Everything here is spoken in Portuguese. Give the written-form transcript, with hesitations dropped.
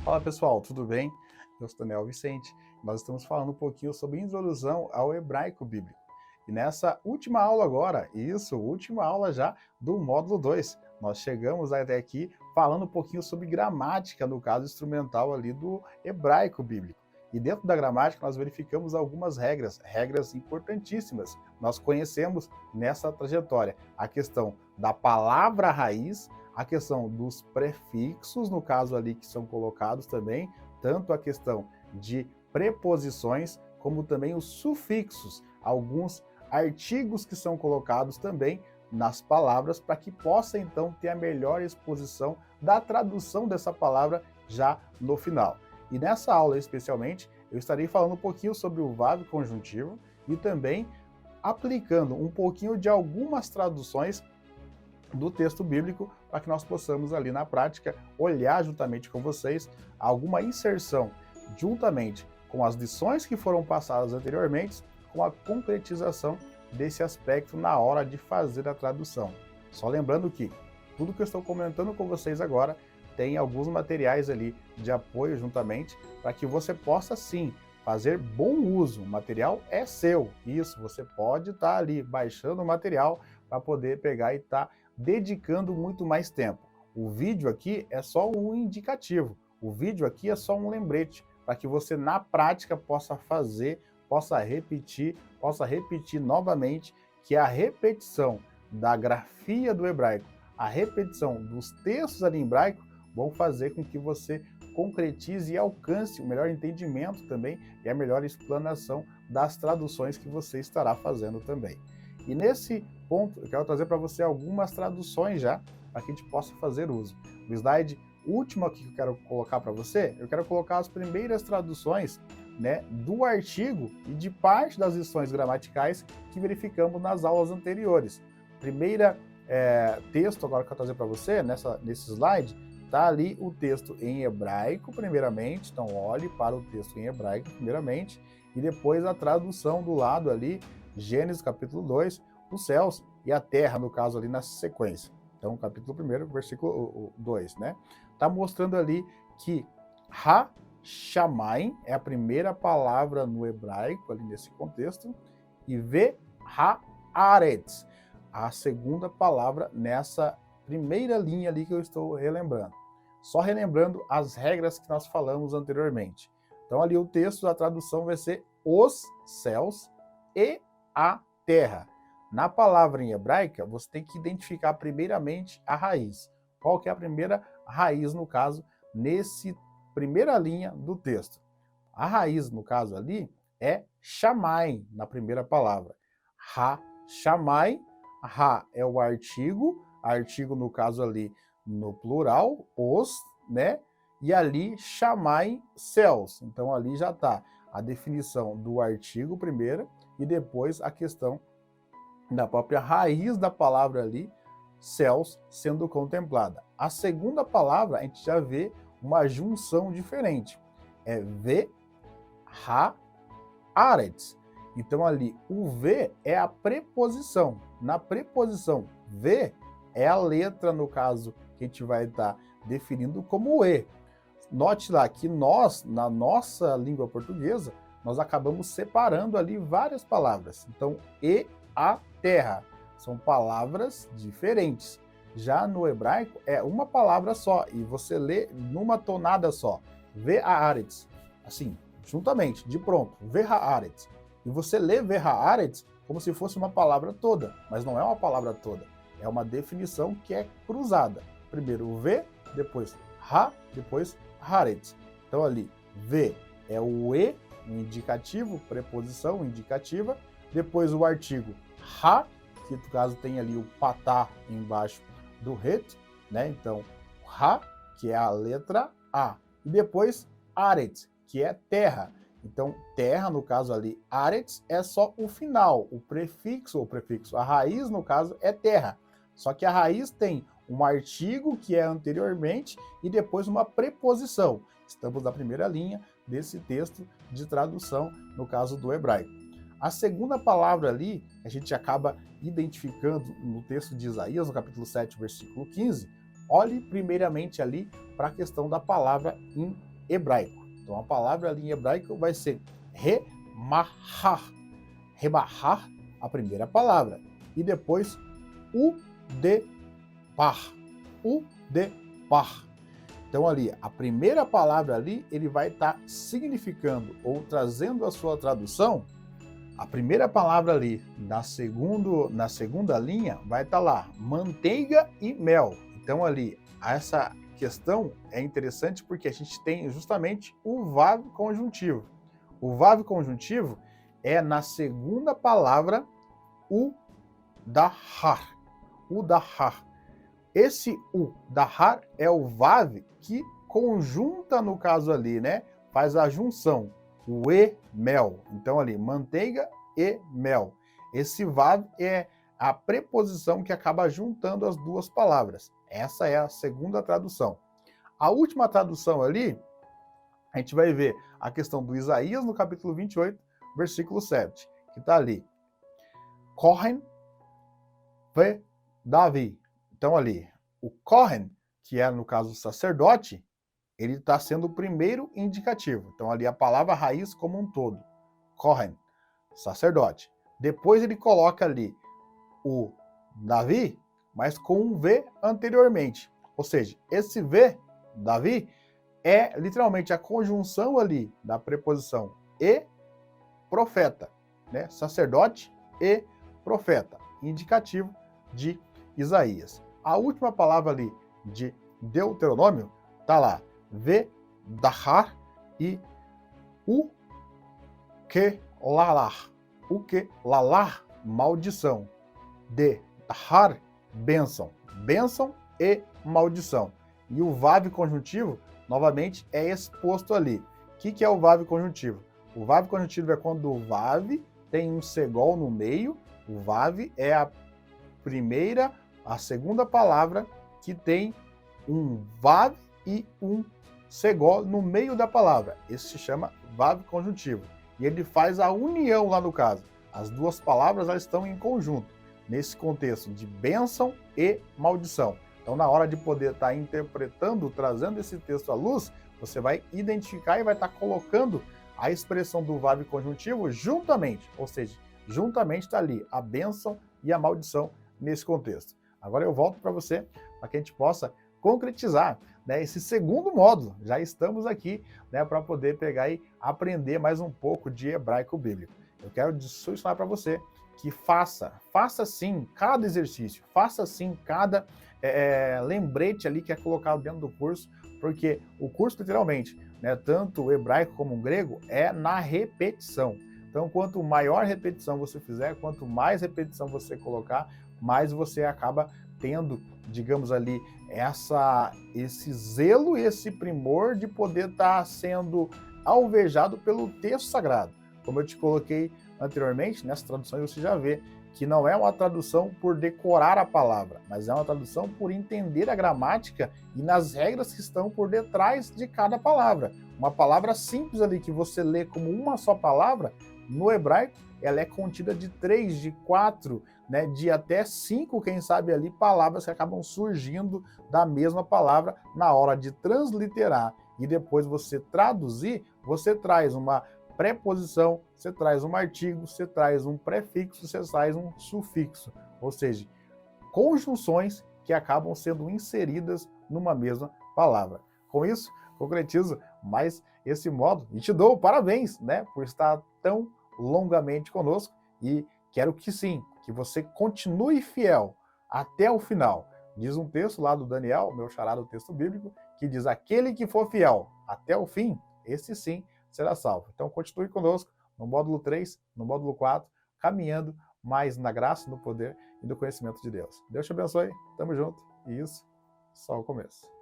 Fala pessoal, tudo bem? Eu sou Daniel Vicente. Nós estamos falando um pouquinho sobre introdução ao hebraico bíblico. E nessa última aula agora, última aula já do módulo 2, nós chegamos até aqui falando um pouquinho sobre gramática, no caso instrumental ali do hebraico bíblico. E dentro da gramática nós verificamos algumas regras importantíssimas. Nós conhecemos nessa trajetória a questão da palavra raiz, a questão dos prefixos, no caso ali que são colocados também, tanto a questão de preposições, como também os sufixos, alguns artigos que são colocados também nas palavras, para que possa então ter a melhor exposição da tradução dessa palavra já no final. E nessa aula especialmente, eu estarei falando um pouquinho sobre o verbo conjuntivo e também aplicando um pouquinho de algumas traduções do texto bíblico, para que nós possamos ali na prática olhar juntamente com vocês alguma inserção juntamente com as lições que foram passadas anteriormente, com a concretização desse aspecto na hora de fazer a tradução. Só lembrando que tudo que eu estou comentando com vocês agora tem alguns materiais ali de apoio juntamente, para que você possa sim fazer bom uso. O material é seu, isso, você pode estar ali baixando o material para poder pegar e estar dedicando muito mais tempo. O vídeo aqui é só um indicativo, o vídeo aqui é só um lembrete, para que você na prática possa fazer, possa repetir novamente, que a repetição da grafia do hebraico, a repetição dos textos ali em hebraico, vão fazer com que você concretize e alcance o melhor entendimento também e a melhor explanação das traduções que você estará fazendo também. E nesse ponto, eu quero trazer para você algumas traduções já, para que a gente possa fazer uso. O slide último aqui que eu quero colocar para você, eu quero colocar as primeiras traduções, né, do artigo e de parte das lições gramaticais que verificamos nas aulas anteriores. Primeira texto agora que eu vou trazer para você, nesse slide, está ali o texto em hebraico, primeiramente, então olhe para o texto em hebraico, primeiramente, e depois a tradução do lado ali, Gênesis capítulo 2, os céus e a terra, no caso ali na sequência. Então, capítulo 1, versículo 2, né? Está mostrando ali que Ha-Shamayim é a primeira palavra no hebraico, ali nesse contexto, e Ve-Ha-Aretz, a segunda palavra nessa primeira linha ali que eu estou relembrando. Só relembrando as regras que nós falamos anteriormente. Então, ali o texto da tradução vai ser os céus e a terra. Na palavra em hebraica, você tem que identificar primeiramente a raiz. Qual que é a primeira raiz, no caso, nesse primeira linha do texto? A raiz, no caso ali, é Shammai, na primeira palavra. Ha-Shammai, Ha é o artigo no caso ali no plural, os, né? E ali Shammai, céus. Então ali já está a definição do artigo primeiro e depois a questão da própria raiz da palavra ali, céus, sendo contemplada. A segunda palavra, a gente já vê uma junção diferente. É Ve, Ha, Aretz. Então ali, o V é a preposição. Na preposição V, é a letra, no caso, que a gente vai estar definindo como E. Note lá que nós, na nossa língua portuguesa, nós acabamos separando ali várias palavras. Então, e a terra são palavras diferentes. Já no hebraico é uma palavra só e você lê numa tonada só. Ve-haaretz, assim, juntamente, de pronto, Ve-haaretz. E você lê Ve-haaretz como se fosse uma palavra toda, mas não é uma palavra toda. É uma definição que é cruzada. Primeiro o V, depois Ha, depois Haaretz. Então ali, V é o E, indicativo, preposição indicativa. Depois o artigo Ha, que no caso tem ali o patá embaixo do het, né? Então, Ha, que é a letra A. E depois Aretz, que é terra. Então, terra, no caso ali, Aretz, é só o final, o prefixo, a raiz, no caso, é terra. Só que a raiz tem um artigo que é anteriormente e depois uma preposição. Estamos na primeira linha desse texto de tradução, no caso do hebraico. A segunda palavra ali, a gente acaba identificando no texto de Isaías, no capítulo 7, versículo 15, olhe primeiramente ali para a questão da palavra em hebraico. Então a palavra ali em hebraico vai ser remahar. Remahar, a primeira palavra. E depois udepar. Udepar. Então ali, a primeira palavra ali, ele vai estar significando ou trazendo a sua tradução. A primeira palavra ali, na segunda linha, vai estar lá, manteiga e mel. Então ali, essa questão é interessante porque a gente tem justamente o vav conjuntivo. O vav conjuntivo é na segunda palavra, o dahar. O dahar. Esse o dahar é o vav que conjunta, no caso ali, né? Faz a junção. O e mel. Então ali, manteiga e mel. Esse vav é a preposição que acaba juntando as duas palavras. Essa é a segunda tradução. A última tradução ali, a gente vai ver a questão do Isaías no capítulo 28, versículo 7, que está ali. Kohen ve Davi. Então ali, o Kohen, que é no caso o sacerdote, ele está sendo o primeiro indicativo. Então ali a palavra raiz como um todo. Kohen, sacerdote. Depois ele coloca ali o Davi, mas com um V anteriormente. Ou seja, esse V, Davi, é literalmente a conjunção ali da preposição e profeta, né? Sacerdote e profeta, indicativo de Isaías. A última palavra ali de Deuteronômio está lá, Vedahar e Ukelalar. Ukelalar, maldição. Dahar, bênção. Bênção e maldição. E o vav conjuntivo, novamente, é exposto ali. O que é o vav conjuntivo? O vav conjuntivo é quando o vav tem um segol no meio. O vav é a segunda palavra que tem um vav e um segol no meio da palavra. Esse se chama vav conjuntivo. E ele faz a união lá no caso. As duas palavras elas estão em conjunto, nesse contexto de bênção e maldição. Então, na hora de poder estar interpretando, trazendo esse texto à luz, você vai identificar e vai estar colocando a expressão do vav conjuntivo juntamente. Ou seja, juntamente está ali a bênção e a maldição nesse contexto. Agora eu volto para você, para que a gente possa concretizar, né, esse segundo módulo. Já estamos aqui, né, para poder pegar e aprender mais um pouco de hebraico bíblico. Eu quero solucionar para você que faça sim cada exercício, faça sim cada lembrete ali que é colocado dentro do curso, porque o curso literalmente, né, tanto o hebraico como o grego, é na repetição. Então, quanto maior repetição você fizer, quanto mais repetição você colocar, mais você acaba tendo, digamos ali, esse zelo, esse primor de poder estar sendo alvejado pelo texto sagrado. Como eu te coloquei anteriormente, nessa tradução você já vê que não é uma tradução por decorar a palavra, mas é uma tradução por entender a gramática e nas regras que estão por detrás de cada palavra. Uma palavra simples ali que você lê como uma só palavra, no hebraico, ela é contida de 3, de 4, né, de até 5, quem sabe ali, palavras que acabam surgindo da mesma palavra na hora de transliterar e depois você traduzir, você traz uma preposição, você traz um artigo, você traz um prefixo, você traz um sufixo, ou seja, conjunções que acabam sendo inseridas numa mesma palavra. Com isso, concretizo mais esse módulo e te dou parabéns, né, por estar tão longamente conosco e quero que sim, que você continue fiel até o final. Diz um texto lá do Daniel, meu xará do texto bíblico, que diz: aquele que for fiel até o fim, esse sim será salvo. Então continue conosco no módulo 3, no módulo 4, caminhando mais na graça, no poder e no conhecimento de Deus. Deus te abençoe, tamo junto, e isso, só o começo.